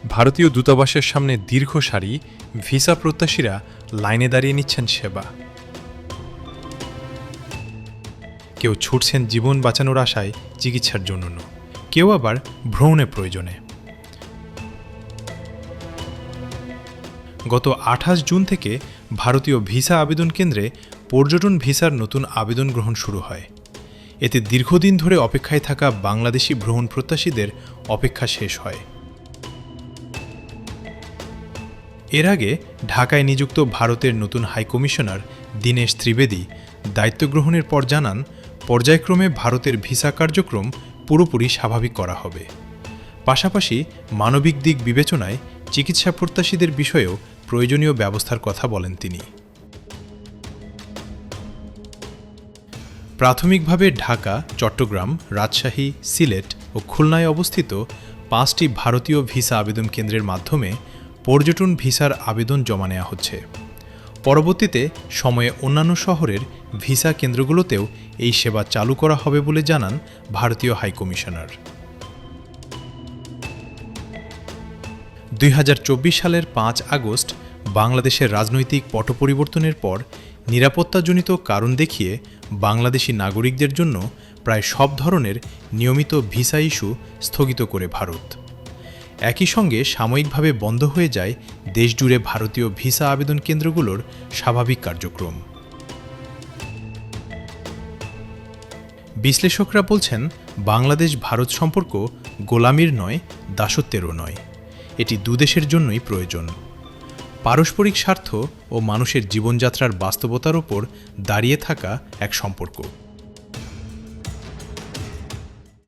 ভারতীয় দূতাবাসের সামনে দীর্ঘ সারি, ভিসা প্রত্যাশীরা লাইনে দাঁড়িয়ে নিচ্ছেন সেবা। কেউ ছুটছেন জীবন বাঁচানোর আশায় চিকিৎসার জন্য, কেউ আবার ভ্রমণের প্রয়োজনে। গত 28 জুন থেকে ভারতীয় ভিসা আবেদন কেন্দ্রে পর্যটন ভিসার নতুন আবেদন গ্রহণ শুরু হয়। এতে দীর্ঘদিন ধরে অপেক্ষায় থাকা বাংলাদেশি ভ্রমণ প্রত্যাশীদের অপেক্ষা শেষ হয়। এর আগে ঢাকায় নিযুক্ত ভারতের নতুন হাইকমিশনার দীনেশ ত্রিবেদী দায়িত্ব গ্রহণের পর জানান, পর্যায়ক্রমে ভারতের ভিসা কার্যক্রম পুরোপুরি স্বাভাবিক করা হবে। পাশাপাশি মানবিক দিক বিবেচনায় চিকিৎসা প্রত্যাশীদের বিষয়েও প্রয়োজনীয় ব্যবস্থার কথা বলেন তিনি। প্রাথমিকভাবে ঢাকা, চট্টগ্রাম, রাজশাহী, সিলেট ও খুলনায় অবস্থিত 5টি ভারতীয় ভিসা আবেদন কেন্দ্রের মাধ্যমে পর্যটন ভিসার আবেদন জমা নেওয়া হচ্ছে। পরবর্তীতে সময়ে অন্যান্য শহরের ভিসা কেন্দ্রগুলোতেও এই সেবা চালু করা হবে বলে জানান ভারতীয় হাইকমিশনার। 2024 সালের 5 আগস্ট বাংলাদেশের রাজনৈতিক পট পরিবর্তনের পর নিরাপত্তাজনিত কারণ দেখিয়ে বাংলাদেশি নাগরিকদের জন্য প্রায় সব ধরনের নিয়মিত ভিসা ইস্যু স্থগিত করে ভারত। একই সঙ্গে সাময়িকভাবে বন্ধ হয়ে যায় দেশজুড়ে ভারতীয় ভিসা আবেদন কেন্দ্রগুলোর স্বাভাবিক কার্যক্রম। বিশ্লেষকরা বলছেন, বাংলাদেশ ভারত সম্পর্ক গোলামির নয়, দাসত্বেরও নয়। এটি দুদেশের জন্যই প্রয়োজন। পারস্পরিক স্বার্থ ও মানুষের জীবনযাত্রার বাস্তবতার ওপর দাঁড়িয়ে থাকা এক সম্পর্ক।